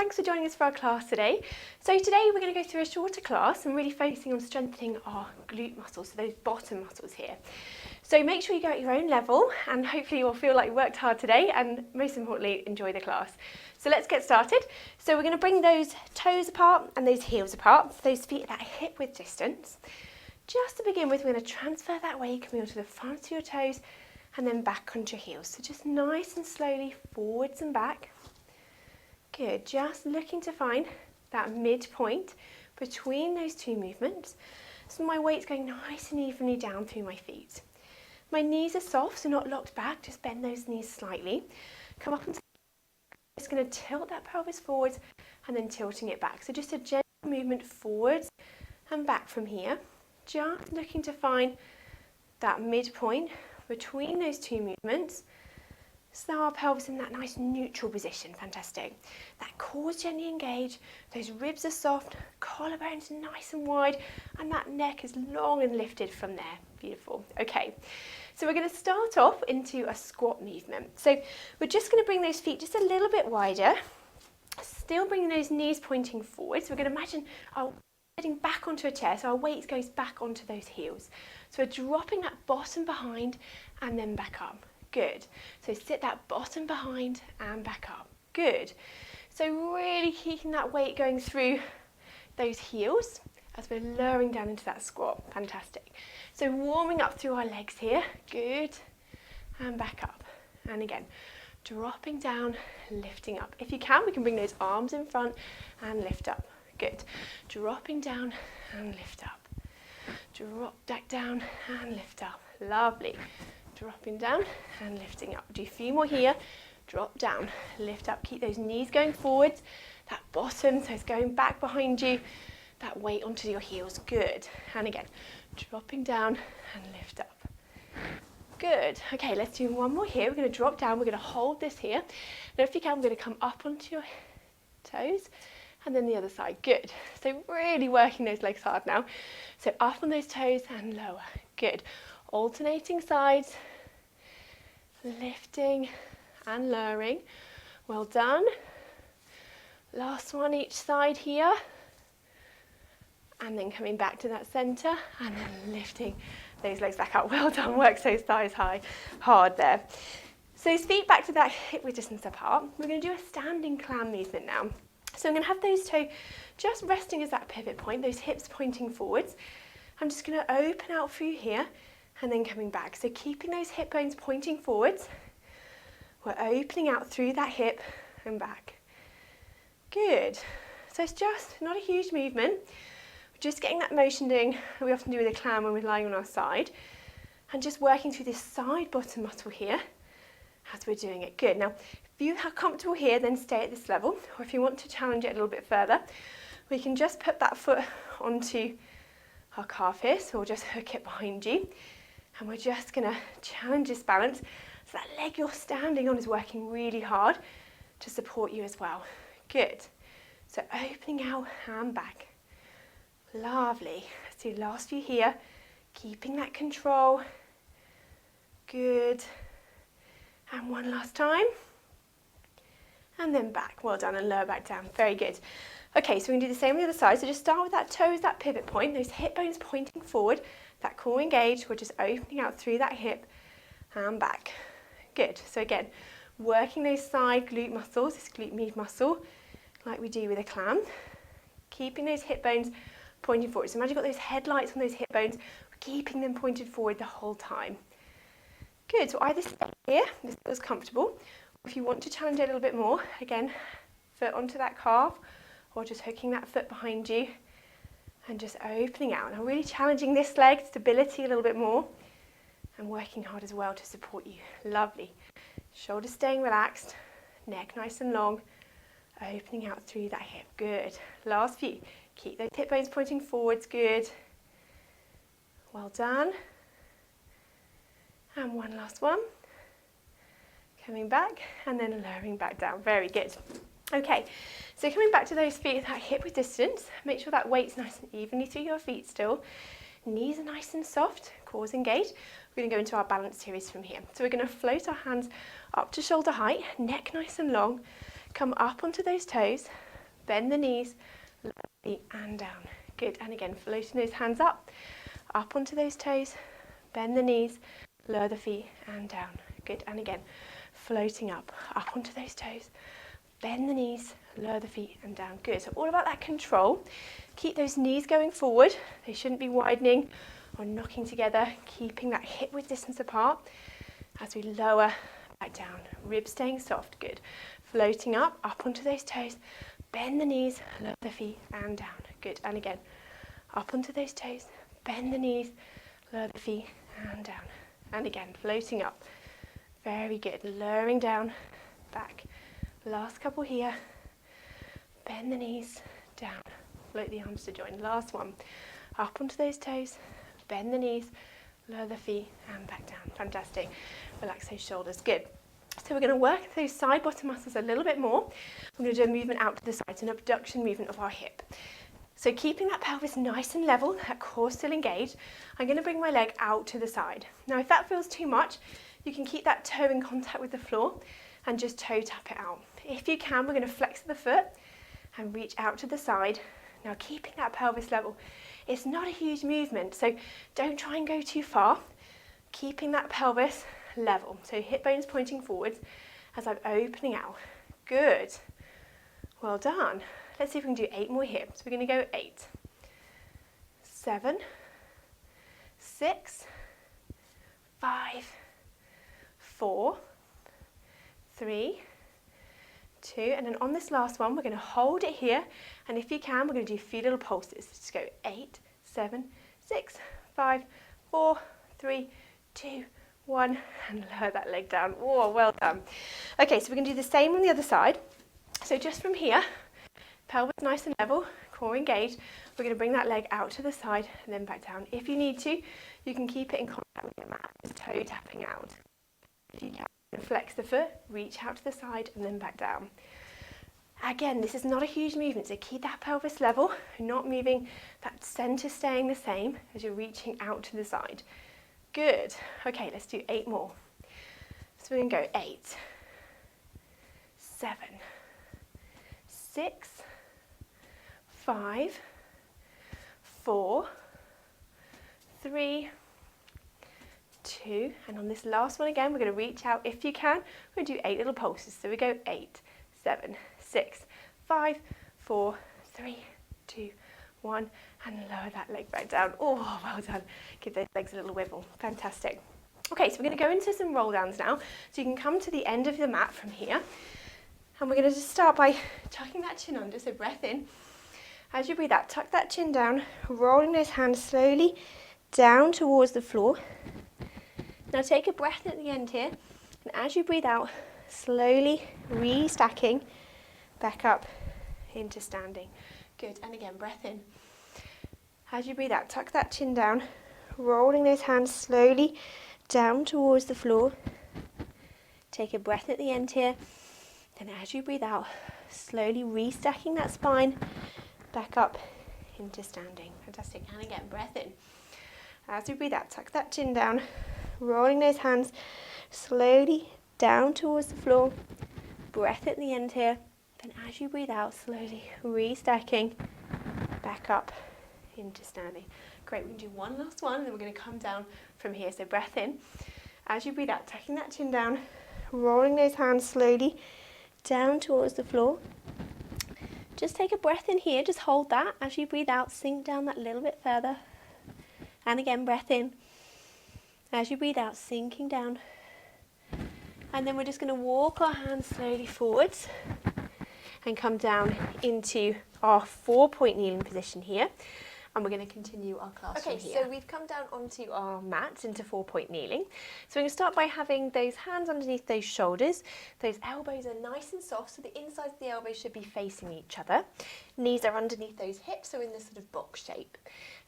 thanks for joining us for our class today. So today we're going to go through a shorter class and really focusing on strengthening our glute muscles, so those bottom muscles here. So make sure you go at your own level and hopefully you'll feel like you worked hard today and most importantly enjoy the class. So let's get started. So we're going to bring those toes apart and those heels apart, those feet at that hip width distance. Just to begin with, we're going to transfer that weight coming onto the front of your toes and then back onto your heels. So just nice and slowly forwards and back. Good, just looking to find that midpoint between those two movements. So my weight's going nice and evenly down through my feet. My knees are soft, so not locked back, just bend those knees slightly. Come up and just going to tilt that pelvis forwards and then tilting it back. So just a gentle movement forwards and back from here. Just looking to find that midpoint between those two movements. So our pelvis in that nice neutral position, fantastic. That core's gently engaged, those ribs are soft, collarbone's nice and wide, and that neck is long and lifted from there. Beautiful. Okay, so we're going to start off into a squat movement. So we're just going to bring those feet just a little bit wider, still bringing those knees pointing forward. So we're going to imagine our heading back onto a chair, so our weight goes back onto those heels. So we're dropping that bottom behind and then back up. Good. So sit that bottom behind and back up. Good. So really keeping that weight going through those heels as we're lowering down into that squat. Fantastic. So warming up through our legs here. Good. And back up. And again, dropping down, lifting up. If you can, we can bring those arms in front and lift up. Good. Dropping down and lift up. Drop back down and lift up. Lovely. Dropping down and lifting up. Do a few more here. Drop down, lift up. Keep those knees going forwards. That bottom, so it's going back behind you. That weight onto your heels. Good. And again, dropping down and lift up. Good. Okay, let's do one more here. We're going to drop down. We're going to hold this here. Now if you can, we're going to come up onto your toes and then the other side. Good. So really working those legs hard now. So up on those toes and lower. Good. Alternating sides, lifting and lowering. Well done. Last one each side here. And then coming back to that center and then lifting those legs back up. Well done, work those thighs hard there. So feet back to that hip width distance apart. We're going to do a standing clam movement now. So I'm going to have those toes just resting as that pivot point, those hips pointing forwards. I'm just going to open out through here and then coming back. So keeping those hip bones pointing forwards. We're opening out through that hip and back. Good. So it's just not a huge movement. We're just getting that motion doing that we often do with a clam when we're lying on our side. And just working through this side bottom muscle here as we're doing it. Good. Now, if you are comfortable here, then stay at this level. Or if you want to challenge it a little bit further, we can just put that foot onto our calf here. So we'll just hook it behind you. And we're just going to challenge this balance. So that leg you're standing on is working really hard to support you as well. Good. So opening out and back. Lovely. Let's do the last few here. Keeping that control. Good. And one last time. And then back. Well done. And lower back down. Very good. Okay, so we can do the same on the other side. So just start with that toes, that pivot point. Those hip bones pointing forward. That core engaged, we're just opening out through that hip and back. Good. So again, working those side glute muscles, this glute med muscle, like we do with a clam. Keeping those hip bones pointing forward. So imagine you've got those headlights on those hip bones, keeping them pointed forward the whole time. Good. So either stay here, this feels comfortable. Or if you want to challenge it a little bit more, again, foot onto that calf, or just hooking that foot behind you. And just opening out. Now really challenging this leg, stability a little bit more. And working hard as well to support you. Lovely. Shoulders staying relaxed. Neck nice and long. Opening out through that hip. Good. Last few. Keep those hip bones pointing forwards. Good. Well done. And one last one. Coming back and then lowering back down. Very good. Okay, so coming back to those feet, that hip width distance, make sure that weight's nice and evenly through your feet still. Knees are nice and soft, core's engaged. We're going to go into our balance series from here. So we're going to float our hands up to shoulder height, neck nice and long, come up onto those toes, bend the knees, lower the feet and down. Good, and again, floating those hands up onto those toes, bend the knees, lower the feet and down. Good, and again, floating up onto those toes, bend the knees, lower the feet and down. Good, so all about that control. Keep those knees going forward. They shouldn't be widening or knocking together, keeping that hip width distance apart as we lower back down. Ribs staying soft, good. Floating up onto those toes, bend the knees, lower the feet and down. Good, and again, up onto those toes, bend the knees, lower the feet and down. And again, floating up. Very good, lowering down, back. Last couple here. Bend the knees, down. Float the arms to join. Last one. Up onto those toes, bend the knees, lower the feet and back down. Fantastic. Relax those shoulders. Good. So we're going to work those side bottom muscles a little bit more. We're going to do a movement out to the side, so an abduction movement of our hip. So keeping that pelvis nice and level, that core still engaged, I'm going to bring my leg out to the side. Now if that feels too much, you can keep that toe in contact with the floor and just toe tap it out. If you can, we're going to flex the foot and reach out to the side. Now keeping that pelvis level. It's not a huge movement, so don't try and go too far. Keeping that pelvis level. So hip bones pointing forwards as I'm opening out. Good. Well done. Let's see if we can do 8 more here. So we're going to go 8, 7, 6, 5, 4, 3, 2, and then on this last one, we're going to hold it here. And if you can, we're going to do a few little pulses. Just go 8, 7, 6, 5, 4, 3, 2, 1, and lower that leg down. Oh, well done. Okay, so we're going to do the same on the other side. So just from here, pelvis nice and level, core engaged. We're going to bring that leg out to the side and then back down. If you need to, you can keep it in contact with your mat, just toe tapping out. If you can, flex the foot, reach out to the side and then back down. Again, this is not a huge movement, so keep that pelvis level, not moving, that centre staying the same as you're reaching out to the side. Good. Okay, let's do 8 more. So we're going to go 8, 7, 6, 5, 4, 3, 2, and on this last one again, we're going to reach out if you can. We're going to do 8 little pulses. So we go 8, 7, 6, 5, 4, 3, 2, 1, and lower that leg back down. Oh, well done. Give those legs a little wiggle. Fantastic. Okay, so we're going to go into some roll downs now. So you can come to the end of the mat from here. And we're going to just start by tucking that chin under, so breath in. As you breathe out, tuck that chin down, rolling those hands slowly down towards the floor. Now take a breath at the end here, and as you breathe out, slowly restacking back up into standing. Good, and again, breath in. As you breathe out, tuck that chin down, rolling those hands slowly down towards the floor. Take a breath at the end here. Then as you breathe out, slowly restacking that spine back up into standing. Fantastic. And again, breath in. As you breathe out, tuck that chin down, rolling those hands slowly down towards the floor. Breath at the end here. Then as you breathe out, slowly restacking back up into standing. Great, we can do one last one, and then we're going to come down from here. So breath in. As you breathe out, tucking that chin down, rolling those hands slowly down towards the floor. Just take a breath in here, just hold that. As you breathe out, sink down that little bit further. And again, breath in. As you breathe out, sinking down. And then we're just going to walk our hands slowly forwards and come down into our 4-point kneeling position here. And we're going to continue our class from here. Okay, so we've come down onto our mats into 4-point kneeling. So we're going to start by having those hands underneath those shoulders. Those elbows are nice and soft, so the insides of the elbows should be facing each other. Knees are underneath those hips, so in this sort of box shape.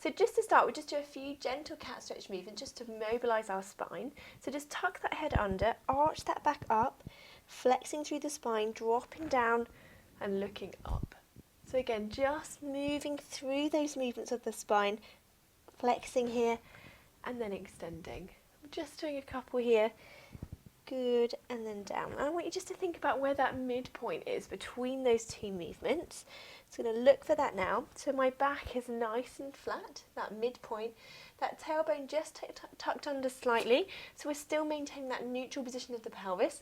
So just to start, we'll just do a few gentle cat stretch movements just to mobilise our spine. So just tuck that head under, arch that back up, flexing through the spine, dropping down and looking up. So again, just moving through those movements of the spine, flexing here and then extending. Just doing a couple here. Good, and then down. And I want you just to think about where that midpoint is between those two movements. So I'm going to look for that now. So my back is nice and flat, that midpoint, that tailbone just tucked under slightly. So we're still maintaining that neutral position of the pelvis.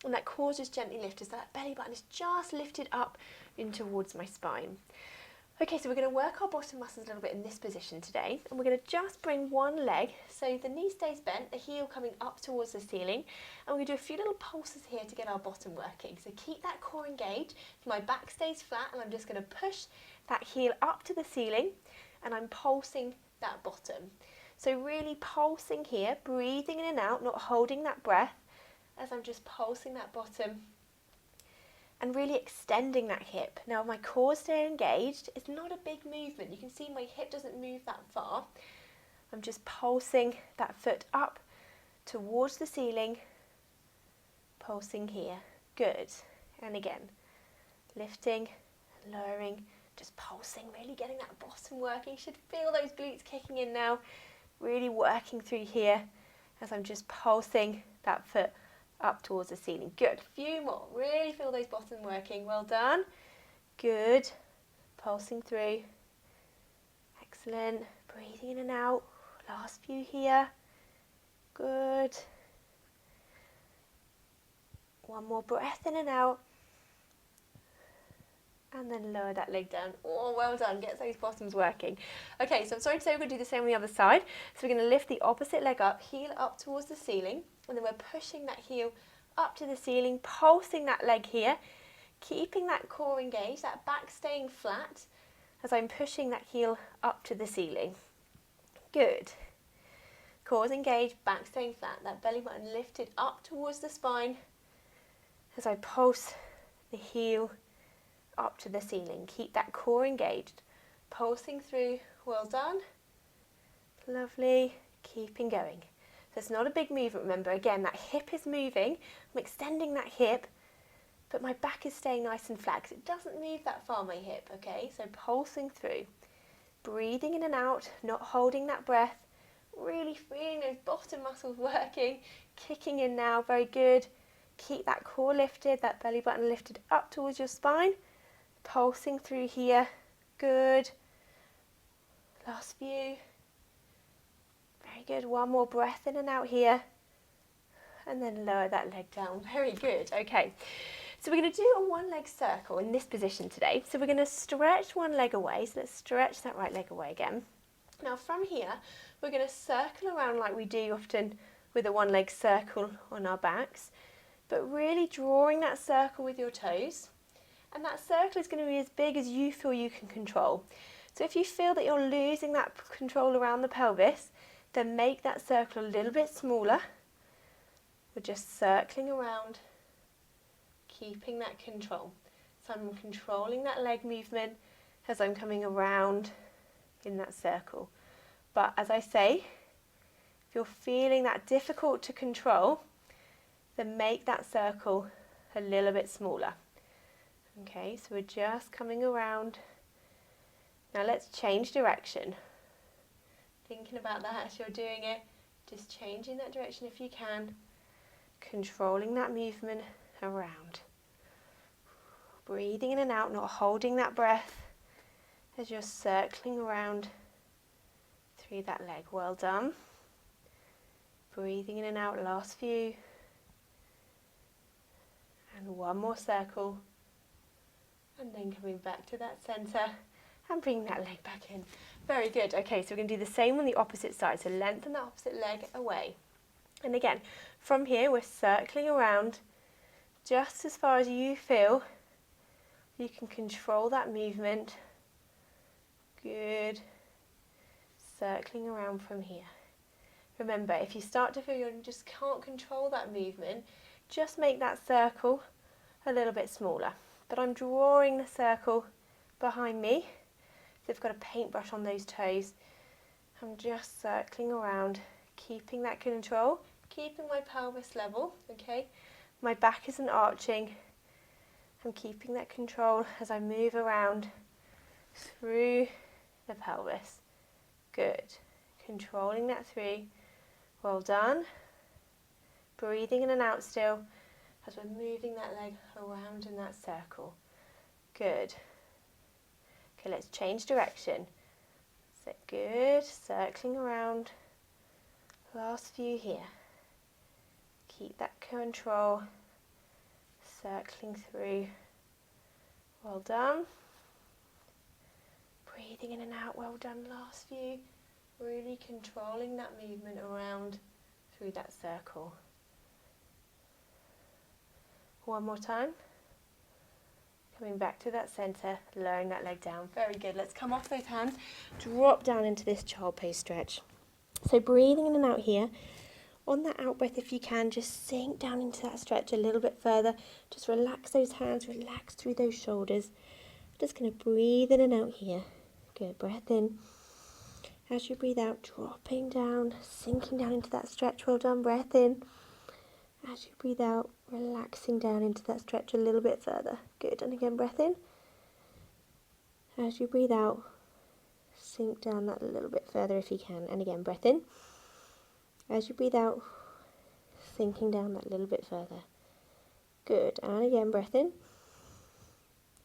And that core is just gently lifted. So that belly button is just lifted up in towards my spine. Okay, so we're going to work our bottom muscles a little bit in this position today, and we're going to just bring one leg, so the knee stays bent, the heel coming up towards the ceiling, and we're going to do a few little pulses here to get our bottom working. So keep that core engaged, my back stays flat, and I'm just going to push that heel up to the ceiling, and I'm pulsing that bottom. So really pulsing here, breathing in and out, not holding that breath, as I'm just pulsing that bottom, and really extending that hip. Now my core is staying engaged. It's not a big movement. You can see my hip doesn't move that far. I'm just pulsing that foot up towards the ceiling, pulsing here. Good. And again, lifting, lowering, just pulsing, really getting that bottom working. You should feel those glutes kicking in now, really working through here as I'm just pulsing that foot up towards the ceiling. Good. Few more. Really feel those bottom working. Well done. Good. Pulsing through. Excellent. Breathing in and out. Last few here. Good. One more breath in and out. And then lower that leg down. Oh, well done. Get those bottoms working. Okay, so I'm sorry to say we're going to do the same on the other side. So we're going to lift the opposite leg up, heel up towards the ceiling, and then we're pushing that heel up to the ceiling, pulsing that leg here, keeping that core engaged, that back staying flat as I'm pushing that heel up to the ceiling. Good. Core's engaged, back staying flat, that belly button lifted up towards the spine as I pulse the heel up to the ceiling. Keep that core engaged, pulsing through. Well done. Lovely. Keeping going. So it's not a big movement, remember. Again, that hip is moving. I'm extending that hip, but my back is staying nice and flat because it doesn't move that far, my hip, okay? So pulsing through. Breathing in and out, not holding that breath. Really feeling those bottom muscles working. Kicking in now, very good. Keep that core lifted, that belly button lifted up towards your spine. Pulsing through here. Good. Last few. Very good. One more breath in and out here. And then lower that leg down. Very good. Okay. So we're going to do a one leg circle in this position today. So we're going to stretch one leg away. So let's stretch that right leg away again. Now from here, we're going to circle around like we do often with a one leg circle on our backs. But really drawing that circle with your toes. And that circle is going to be as big as you feel you can control. So if you feel that you're losing that control around the pelvis, then make that circle a little bit smaller. We're just circling around, keeping that control. So I'm controlling that leg movement as I'm coming around in that circle. But as I say, if you're feeling that difficult to control, then make that circle a little bit smaller. Okay, so we're just coming around. Now let's change direction. Thinking about that as you're doing it, just changing that direction if you can. Controlling that movement around. Breathing in and out, not holding that breath as you're circling around through that leg. Well done. Breathing in and out, last few. And one more circle. And then coming back to that centre and bringing that leg back in. Very good. Okay, so we're going to do the same on the opposite side. So lengthen the opposite leg away. And again, from here we're circling around just as far as you feel you can control that movement. Good. Circling around from here. Remember, if you start to feel you just can't control that movement, just make that circle a little bit smaller. But I'm drawing the circle behind me. So I've got a paintbrush on those toes. I'm just circling around, keeping that control, keeping my pelvis level, okay? My back isn't arching. I'm keeping that control as I move around through the pelvis. Good. Controlling that through. Well done. Breathing in and out still as we're moving that leg around in that circle. Good. Okay, let's change direction. So good, circling around. Last few here. Keep that control. Circling through. Well done. Breathing in and out, well done. Last few. Really controlling that movement around through that circle. One more time. Coming back to that centre, lowering that leg down. Very good. Let's come off those hands. Drop down into this child pose stretch. So breathing in and out here. On that out breath, if you can, just sink down into that stretch a little bit further. Just relax those hands, relax through those shoulders. Just going to breathe in and out here. Good. Breath in. As you breathe out, dropping down, sinking down into that stretch. Well done. Breath in. As you breathe out, relaxing down into that stretch a little bit further. Good. And again, breath in. As you breathe out, sink down that a little bit further if you can. And again, breath in. As you breathe out, sinking down that little bit further. Good. And again, breath in.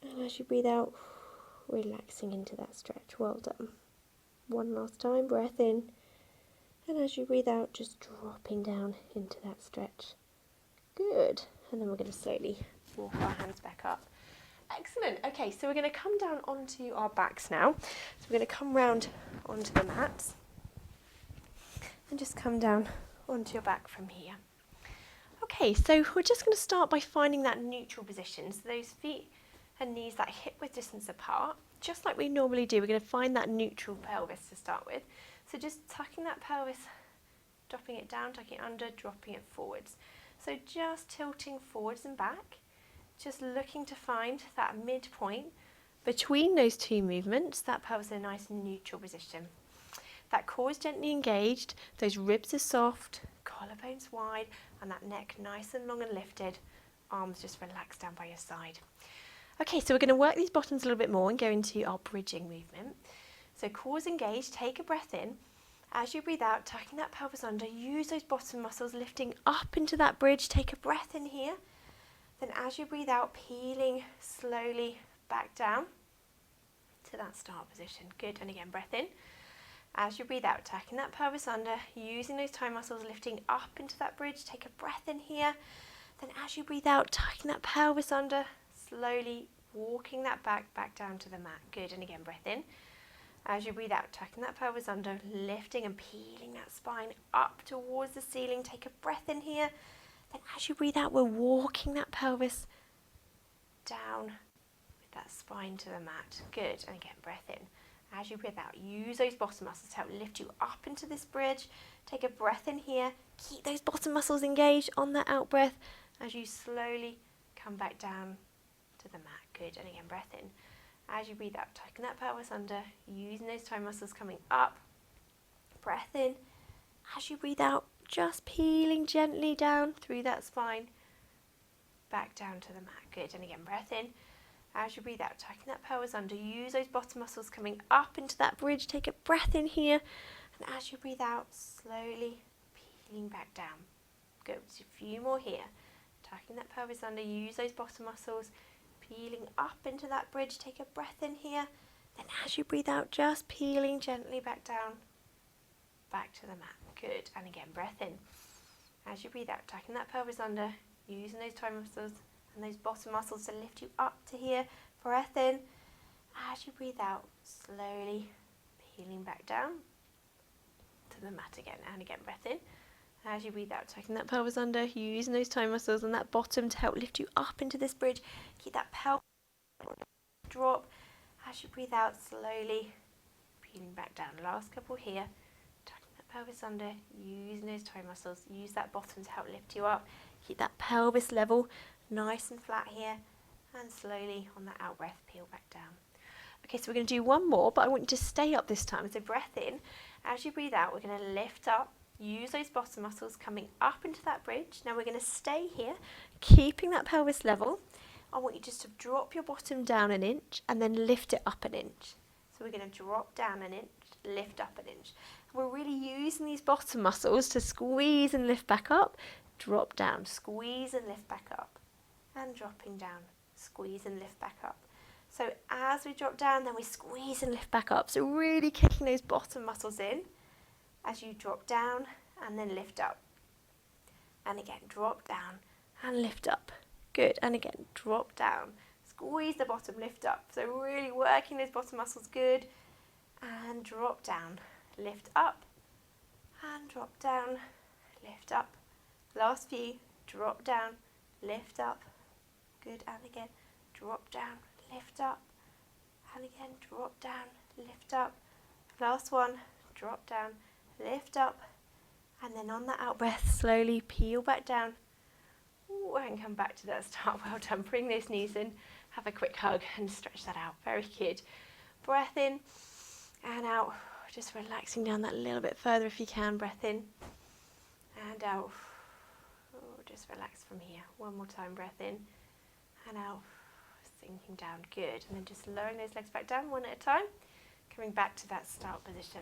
And as you breathe out, relaxing into that stretch. Well done. One last time, breath in. And as you breathe out, just dropping down into that stretch. Good. And then we're going to slowly walk our hands back up. Excellent. Okay, so we're going to come down onto our backs now. So we're going to come round onto the mats. And just come down onto your back from here. Okay, so we're just going to start by finding that neutral position. So those feet and knees that hip width distance apart. Just like we normally do, we're going to find that neutral pelvis to start with. So just tucking that pelvis, dropping it down, tucking it under, dropping it forwards. So just tilting forwards and back, just looking to find that midpoint between those two movements, that pelvis in a nice neutral position. That core is gently engaged, those ribs are soft, collarbones wide, and that neck nice and long and lifted, arms just relaxed down by your side. Okay, so we're going to work these bottoms a little bit more and go into our bridging movement. So core is engaged, take a breath in. As you breathe out, tucking that pelvis under, use those bottom muscles, lifting up into that bridge. Take a breath in here. Then as you breathe out, peeling slowly back down to that start position. Good, and again, breath in. As you breathe out, tucking that pelvis under, using those thigh muscles, lifting up into that bridge. Take a breath in here. Then as you breathe out, tucking that pelvis under, slowly walking that back down to the mat. Good, and again, breath in. As you breathe out, tucking that pelvis under, lifting and peeling that spine up towards the ceiling. Take a breath in here. Then as you breathe out, we're walking that pelvis down with that spine to the mat. Good, and again, breath in. As you breathe out, use those bottom muscles to help lift you up into this bridge. Take a breath in here. Keep those bottom muscles engaged on that out breath as you slowly come back down to the mat. Good, and again, breath in. As you breathe out, tucking that pelvis under, using those thigh muscles coming up. Breath in. As you breathe out, just peeling gently down through that spine, back down to the mat. Good, and again, breath in. As you breathe out, tucking that pelvis under, use those bottom muscles coming up into that bridge. Take a breath in here, and as you breathe out, slowly peeling back down. Good, just a few more here. Tucking that pelvis under, use those bottom muscles, peeling up into that bridge. Take a breath in here. Then as you breathe out, just peeling gently back down, back to the mat. Good. And again, breath in. As you breathe out, tucking that pelvis under, using those thigh muscles and those bottom muscles to lift you up to here. Breath in. As you breathe out, slowly peeling back down to the mat again. And again, breath in. As you breathe out, tucking that pelvis under, using those thigh muscles and that bottom to help lift you up into this bridge. Keep that pelvis drop. As you breathe out, slowly peeling back down. Last couple here. Tucking that pelvis under, using those thigh muscles. Use that bottom to help lift you up. Keep that pelvis level, nice and flat here. And slowly on that out breath, peel back down. Okay, so we're going to do one more, but I want you to stay up this time. So breath in. As you breathe out, we're going to lift up. Use those bottom muscles coming up into that bridge. Now we're going to stay here, keeping that pelvis level. I want you just to drop your bottom down an inch and then lift it up an inch. So we're going to drop down an inch, lift up an inch. And we're really using these bottom muscles to squeeze and lift back up, drop down, squeeze and lift back up, and dropping down, squeeze and lift back up. So as we drop down, then we squeeze and lift back up. So really kicking those bottom muscles in as you drop down and then lift up. And again, drop down and lift up. Good. And again, drop down, squeeze the bottom, lift up. So really working those bottom muscles, good. And drop down, lift up, and drop down, lift up. Last few, drop down, lift up. Good. And again, drop down, lift up, and again, drop down, lift up. Last one, drop down, lift up, and then on that out breath, slowly peel back down. Ooh, and come back to that start. Well done. Bring those knees in, have a quick hug, and stretch that out. Very good. Breath in and out. Just relaxing down that a little bit further if you can. Breath in and out. Ooh, just relax from here. One more time. Breath in and out. Sinking down, good. And then just lowering those legs back down one at a time, coming back to that start position.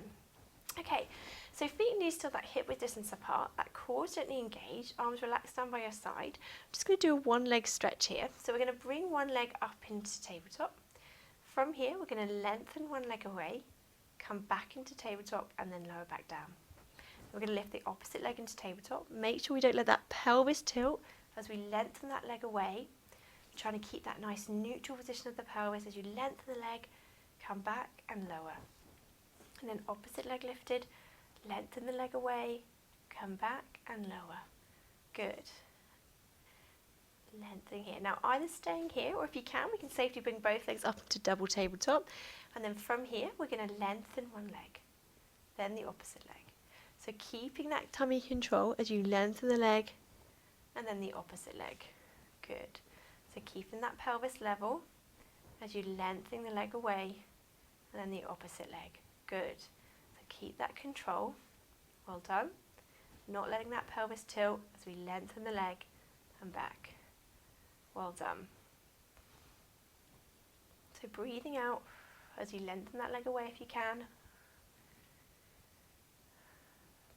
Okay, so feet and knees still that hip width distance apart, that core gently engaged, arms relaxed down by your side. I'm just going to do a one leg stretch here. So we're going to bring one leg up into tabletop. From here, we're going to lengthen one leg away, come back into tabletop, and then lower back down. We're going to lift the opposite leg into tabletop. Make sure we don't let that pelvis tilt as we lengthen that leg away. Trying to keep that nice neutral position of the pelvis as you lengthen the leg, come back and lower. And then opposite leg lifted, lengthen the leg away, come back and lower. Good. Lengthening here. Now either staying here, or if you can, we can safely bring both legs up into double tabletop. And then from here, we're going to lengthen one leg, then the opposite leg. So keeping that tummy control as you lengthen the leg, and then the opposite leg. Good. So keeping that pelvis level as you lengthen the leg away, and then the opposite leg. Good. So keep that control. Well done. Not letting that pelvis tilt as we lengthen the leg and back. Well done. So breathing out as you lengthen that leg away if you can.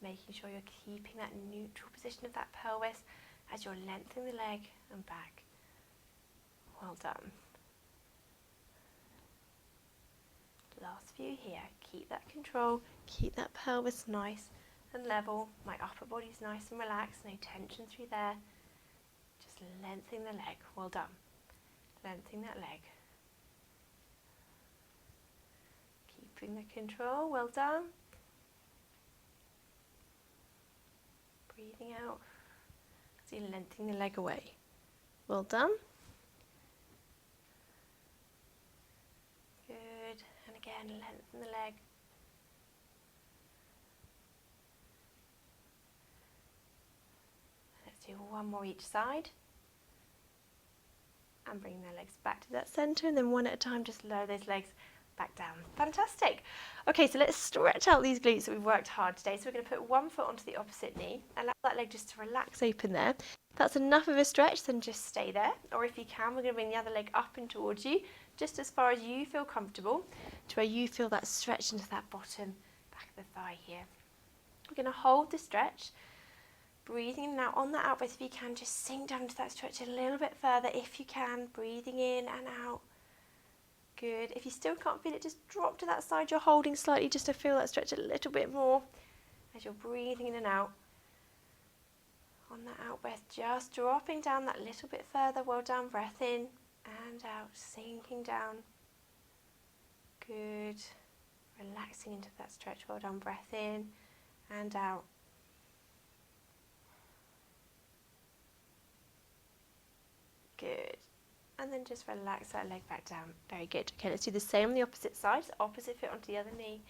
Making sure you're keeping that neutral position of that pelvis as you're lengthening the leg and back. Well done. Last few here. Keep that control, keep that pelvis nice and level. My upper body's nice and relaxed, no tension through there. Just lengthening the leg. Well done. Lengthening that leg. Keeping the control. Well done. Breathing out as you lengthening the leg away. Well done. Again, lengthen the leg. Let's do one more each side. And bring the legs back to that centre, and then one at a time, just lower those legs back down. Fantastic. Okay, so let's stretch out these glutes that we've worked hard today. So we're going to put one foot onto the opposite knee, allow that leg just to relax open there. If that's enough of a stretch, then just stay there. Or if you can, we're going to bring the other leg up and towards you, just as far as you feel comfortable, to where you feel that stretch into that bottom back of the thigh here. We're going to hold the stretch, breathing in and out. On that out breath, if you can, just sink down into that stretch a little bit further if you can, breathing in and out. Good. If you still can't feel it, just drop to that side you're holding slightly just to feel that stretch a little bit more as you're breathing in and out. On that out breath, just dropping down that little bit further. Well done. Breath in and out, sinking down. Good. Relaxing into that stretch. Well done. Breath in and out. Good. And then just relax that leg back down. Very good. Okay, let's do the same on the opposite side. So opposite foot onto the other knee.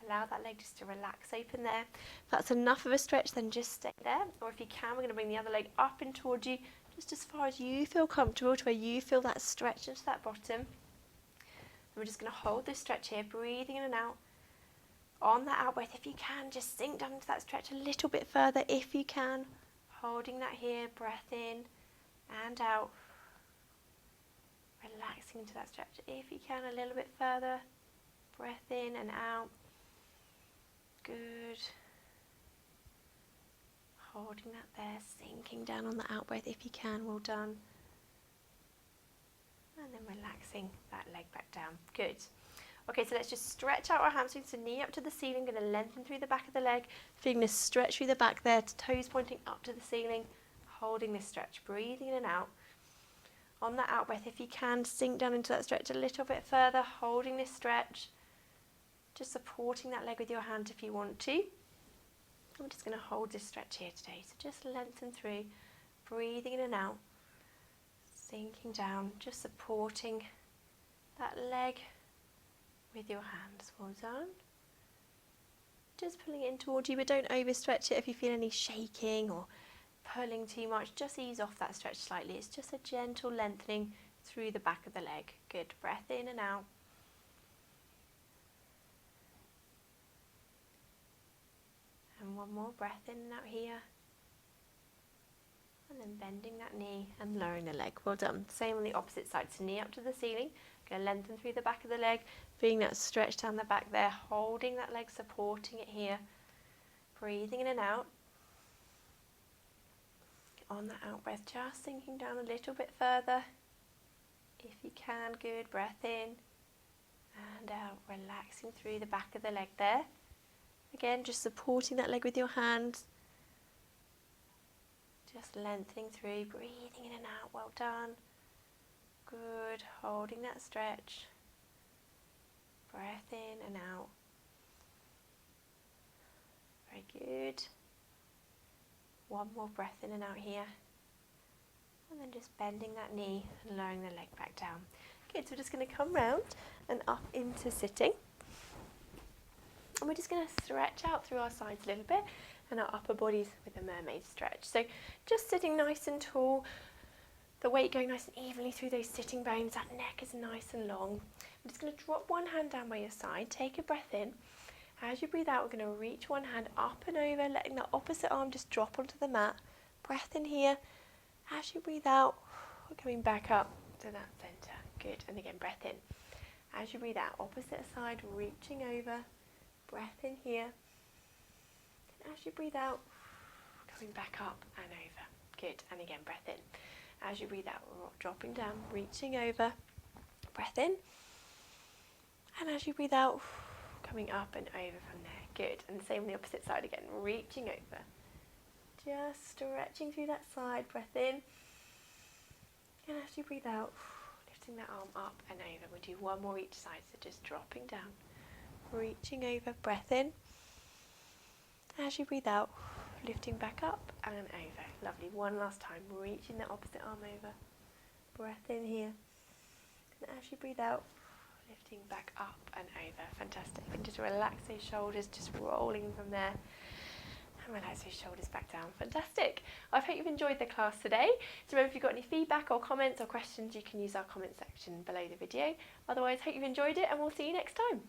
Allow that leg just to relax open there. If that's enough of a stretch, then just stay there. Or if you can, we're going to bring the other leg up and towards you, just as far as you feel comfortable, to where you feel that stretch into that bottom. And we're just going to hold this stretch here, breathing in and out. On that out breath, if you can, just sink down into that stretch a little bit further if you can. Holding that here, breath in and out. Relaxing into that stretch if you can, a little bit further. Breath in and out. Good. holding that there, sinking down on the out breath if you can. Well done. And then relaxing that leg back down. Good. Okay, so let's just stretch out our hamstrings, so knee up to the ceiling, going to lengthen through the back of the leg, feeling this stretch through the back there, toes pointing up to the ceiling, holding this stretch, breathing in and out. On that out breath, if you can, sink down into that stretch a little bit further, holding this stretch, just supporting that leg with your hand if you want to. I'm just going to hold this stretch here today, so just lengthen through, breathing in and out, sinking down, just supporting that leg with your hands. Well done. Just pulling it in towards you, but don't overstretch it. If you feel any shaking or pulling too much, just ease off that stretch slightly. It's just a gentle lengthening through the back of the leg. Good. Breath in and out. And one more breath in and out here. And then bending that knee and lowering the leg. Well done. Same on the opposite side. So knee up to the ceiling. Going to lengthen through the back of the leg. Feeling that stretch down the back there. Holding that leg, supporting it here. Breathing in and out. On that out breath, just sinking down a little bit further. If you can, good. Breath in and out. Relaxing through the back of the leg there. Again, just supporting that leg with your hands. Just lengthening through, breathing in and out. Well done. Good. Holding that stretch. Breath in and out. Very good. One more breath in and out here. And then just bending that knee and lowering the leg back down. Good, so we're just going to come round and up into sitting. And we're just going to stretch out through our sides a little bit and our upper bodies with a mermaid stretch. So just sitting nice and tall, the weight going nice and evenly through those sitting bones, that neck is nice and long. I'm just going to drop one hand down by your side, take a breath in. As you breathe out, we're going to reach one hand up and over, letting the opposite arm just drop onto the mat. Breath in here. As you breathe out, we're coming back up to that centre. Good. And again, breath in. As you breathe out, opposite side, reaching over. Breath in here. And as you breathe out, coming back up and over. Good. And again, breath in. As you breathe out, dropping down, reaching over. Breath in. And as you breathe out, coming up and over from there. Good. And the same on the opposite side again. Reaching over. Just stretching through that side. Breath in. And as you breathe out, lifting that arm up and over. We'll do one more each side. So just dropping down. Reaching over. Breath in. As you breathe out, lifting back up and over. Lovely. One last time. Reaching the opposite arm over. Breath in here. And as you breathe out, lifting back up and over. Fantastic. And just relax those shoulders, just rolling from there. And relax those shoulders back down. Fantastic. I hope you've enjoyed the class today. So remember, if you've got any feedback or comments or questions, you can use our comment section below the video. Otherwise, hope you've enjoyed it and we'll see you next time.